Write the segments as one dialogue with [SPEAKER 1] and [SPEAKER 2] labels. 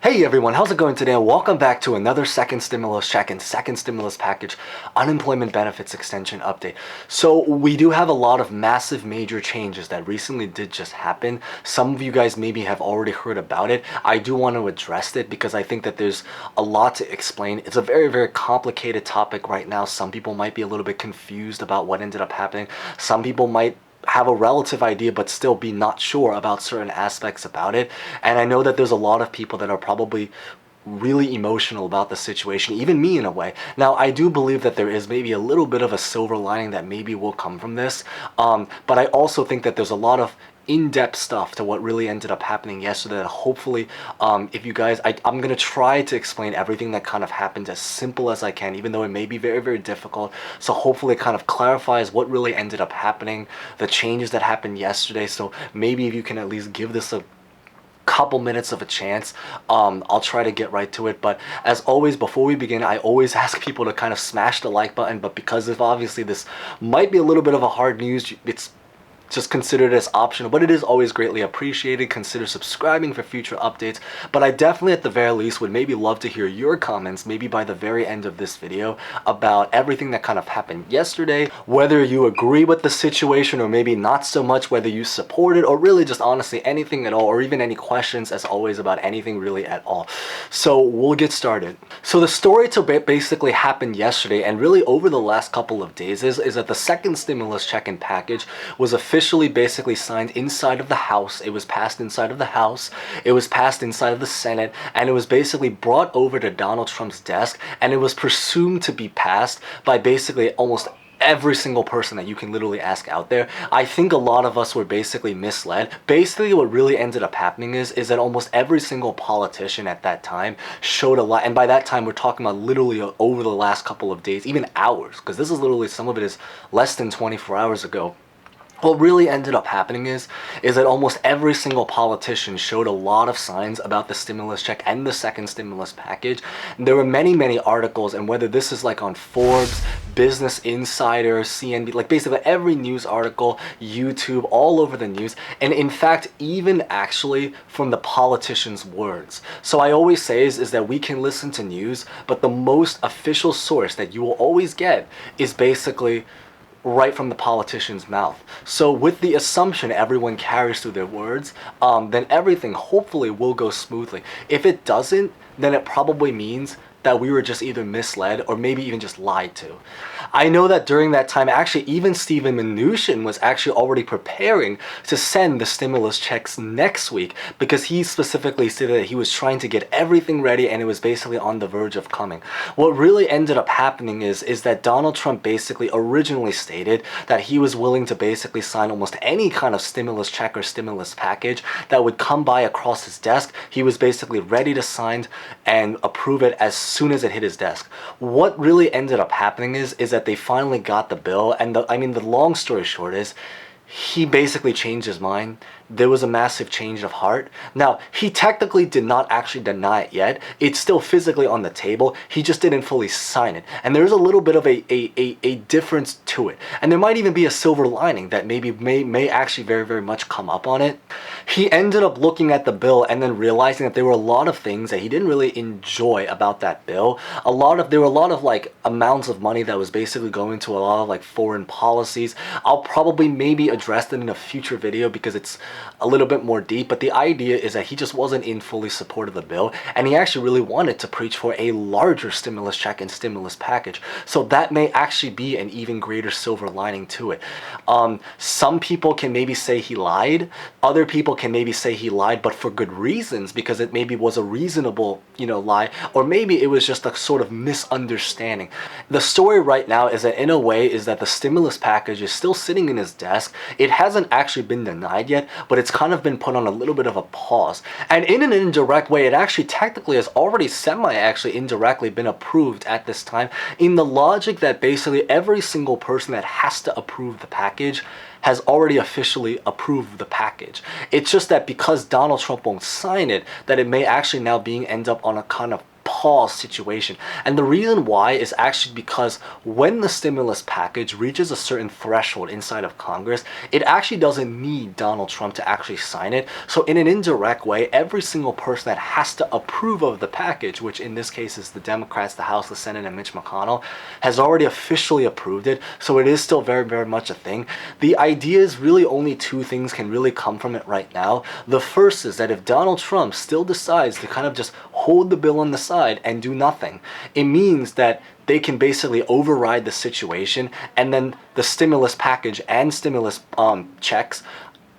[SPEAKER 1] Hey everyone, how's it going today? Welcome back to another second stimulus check and second stimulus package unemployment benefits extension update. So we do have a lot of massive major changes that recently did just happen. Some of you guys maybe have already heard about it. I do want to address it because I think that there's a lot to explain. It's a very complicated topic right now. Some people might be a little bit confused about what ended up happening. Some people might have a relative idea but still be not sure about certain aspects about it. And I know that there's a lot of people that are probably really emotional about the situation, even me in a way. Now, I do believe that there is maybe a little bit of a silver lining that maybe will come from this, but I also think that there's a lot of in-depth stuff to what really ended up happening yesterday that hopefully if you guys I'm gonna try to explain everything that kind of happened as simple as I can, even though it may be very difficult. So hopefully it kind of clarifies what really ended up happening, the changes that happened yesterday. So maybe if you can at least give this a couple minutes of a chance, I'll try to get right to it. But as always, before we begin, I always ask people to kind of smash the like button, but because of obviously this might be a little bit of a hard news, it's just consider it as optional, but it is always greatly appreciated. Consider subscribing for future updates. But I definitely at the very least would maybe love to hear your comments, maybe by the very end of this video, about everything that kind of happened yesterday, whether you agree with the situation or maybe not so much, whether you support it, or really just honestly anything at all, or even any questions as always about anything really at all. So we'll get started. So the story to basically happened yesterday and really over the last couple of days is that the second stimulus check-in package was officially basically signed inside of the House. It was passed inside of the House, it was passed inside of the Senate, and it was basically brought over to Donald Trump's desk, and it was presumed to be passed by basically almost every single person that you can literally ask out there. I think a lot of us were basically misled. Basically what really ended up happening is that almost every single politician at that time showed a lot, and by that time we're talking about literally over the last couple of days, even hours, because this is literally, some of it is less than 24 hours ago. What really ended up happening is that almost every single politician showed a lot of signs about the stimulus check and the second stimulus package. There were many articles, and whether this is like on Forbes, Business Insider, CNBC, like basically every news article, YouTube, all over the news, and in fact even actually from the politicians' words. So I always say is that we can listen to news, but the most official source that you will always get is basically right from the politician's mouth. So with the assumption everyone carries through their words, then everything hopefully will go smoothly. If it doesn't, then it probably means that we were just either misled or maybe even just lied to. I know that during that time, actually, even Steven Mnuchin was actually already preparing to send the stimulus checks next week, because he specifically stated that he was trying to get everything ready and it was basically on the verge of coming. What really ended up happening is that Donald Trump basically originally stated that he was willing to basically sign almost any kind of stimulus check or stimulus package that would come by across his desk. He was basically ready to sign and approve it as soon as it hit his desk. What really ended up happening is that they finally got the bill, and the long story short is he basically changed his mind. There was a massive change of heart. Now, he technically did not actually deny it yet. It's still physically on the table. He just didn't fully sign it. And there's a little bit of a difference to it. And there might even be a silver lining that maybe may actually very much come up on it. He ended up looking at the bill and then realizing that there were a lot of things that he didn't really enjoy about that bill. There were a lot of like amounts of money that was basically going to a lot of like foreign policies. I'll probably maybe address them in a future video because it's a little bit more deep, but the idea is that he just wasn't in fully support of the bill, and he actually really wanted to preach for a larger stimulus check and stimulus package. So that may actually be an even greater silver lining to it. Some people can maybe say he lied. Other people can maybe say he lied, but for good reasons, because it maybe was a reasonable, lie, or maybe it was just a sort of misunderstanding. The story right now is that in a way is that the stimulus package is still sitting in his desk. It hasn't actually been denied yet, but it's kind of been put on a little bit of a pause. And in an indirect way, it actually technically has already actually indirectly been approved at this time, in the logic that basically every single person that has to approve the package has already officially approved the package. It's just that because Donald Trump won't sign it, that it may actually now end up on a kind of pause situation. And the reason why is actually because when the stimulus package reaches a certain threshold inside of Congress, it actually doesn't need Donald Trump to actually sign it. So in an indirect way, every single person that has to approve of the package, which in this case is the Democrats, the House, the Senate, and Mitch McConnell, has already officially approved it. So it is still very, very much a thing. The idea is really only two things can really come from it right now. The first is that if Donald Trump still decides to kind of just hold the bill on the side and do nothing, it means that they can basically override the situation, and then the stimulus package and stimulus checks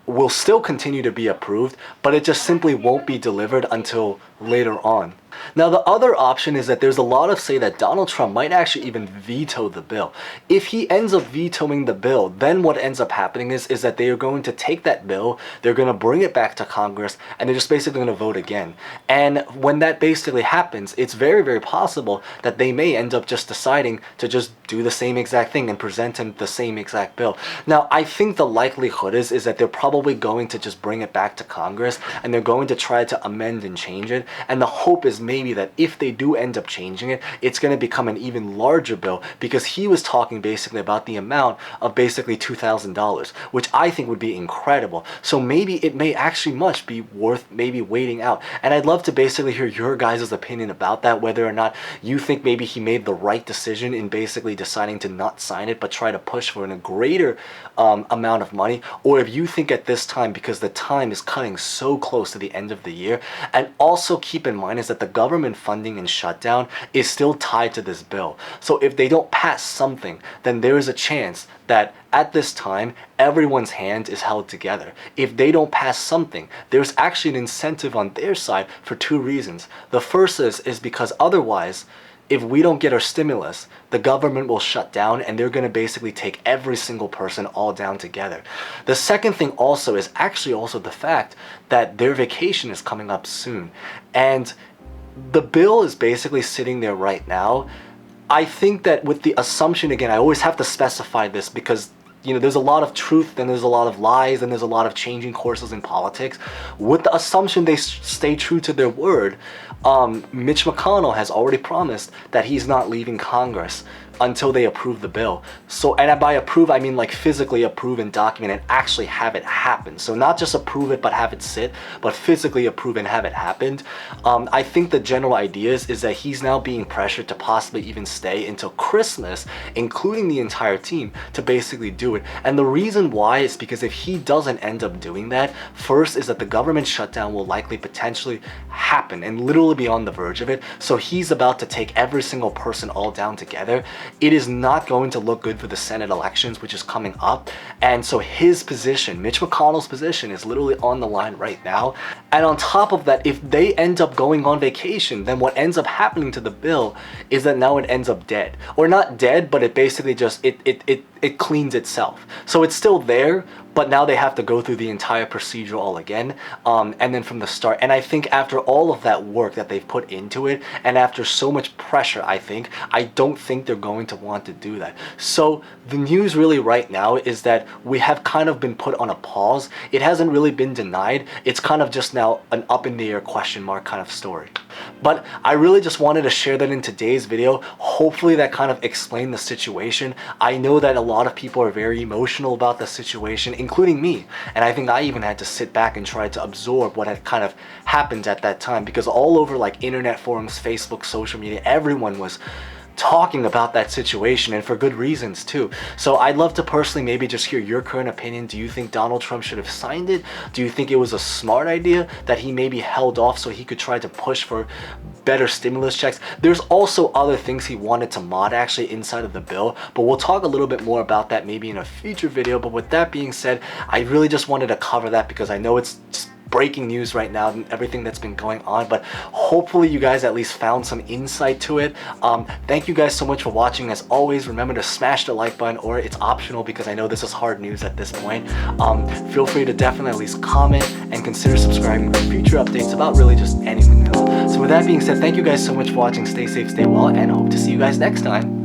[SPEAKER 1] will still continue to be approved, but it just simply won't be delivered until later on. Now, the other option is that there's a lot of say that Donald Trump might actually even veto the bill. If he ends up vetoing the bill, then what ends up happening is that they are going to take that bill, they're going to bring it back to Congress, and they're just basically going to vote again. And when that basically happens, it's very, very possible that they may end up just deciding to just do the same exact thing and present him the same exact bill. Now, I think the likelihood is that they're probably going to just bring it back to Congress, and they're going to try to amend and change it. And the hope is maybe that if they do end up changing it, it's going to become an even larger bill, because he was talking basically about the amount of basically $2,000, which I think would be incredible. So maybe it may actually much be worth maybe waiting out. And I'd love to basically hear your guys' opinion about that, whether or not you think maybe he made the right decision in basically deciding to not sign it but try to push for a greater amount of money, or if you think at this time, because the time is cutting so close to the end of the year, and also keep in mind is that the government funding and shutdown is still tied to this bill. So if they don't pass something, then there is a chance that at this time, everyone's hand is held together. If they don't pass something, there's actually an incentive on their side for two reasons. The first is because otherwise, if we don't get our stimulus, the government will shut down, and they're going to basically take every single person all down together. The second thing also is actually also the fact that their vacation is coming up soon. And the bill is basically sitting there right now. I think that with the assumption, again, I always have to specify this because there's a lot of truth, and there's a lot of lies, and there's a lot of changing courses in politics. With the assumption they stay true to their word, Mitch McConnell has already promised that he's not leaving Congress until they approve the bill. So, and by approve, I mean like physically approve and document and actually have it happen. So not just approve it but have it sit, but physically approve and have it happened. I think the general idea is that he's now being pressured to possibly even stay until Christmas, including the entire team, to basically do it. And the reason why is because if he doesn't end up doing that, first is that the government shutdown will likely potentially happen and literally be on the verge of it. So he's about to take every single person all down together. It is not going to look good for the Senate elections, which is coming up. And so his position, Mitch McConnell's position, is literally on the line right now. And on top of that, if they end up going on vacation, then what ends up happening to the bill is that now it ends up dead. Or not dead, but it basically just, it cleans itself. So it's still there, but now they have to go through the entire procedure all again, and then from the start. And I think after all of that work that they've put into it, and after so much pressure, I don't think they're going to want to do that. So the news really right now is that we have kind of been put on a pause. It hasn't really been denied. It's kind of just now an up in the air question mark kind of story. But I really just wanted to share that in today's video. Hopefully that kind of explained the situation. I know that a lot of people are very emotional about the situation, including me. And I think I even had to sit back and try to absorb what had kind of happened at that time, because all over like internet forums, Facebook, social media, everyone was talking about that situation, and for good reasons too. So I'd love to personally maybe just hear your current opinion. Do you think Donald Trump should have signed it? Do you think it was a smart idea that he maybe held off so he could try to push for better stimulus checks? There's also other things he wanted to mod actually inside of the bill, but we'll talk a little bit more about that maybe in a future video. But with that being said, I really just wanted to cover that because I know it's just breaking news right now and everything that's been going on, but hopefully you guys at least found some insight to it. Thank you guys so much for watching. As always, remember to smash the like button, or it's optional because I know this is hard news at this point. Feel free to definitely at least comment and consider subscribing for future updates about really just anything else. So with that being said, thank you guys so much for watching. Stay safe, stay well, and hope to see you guys next time.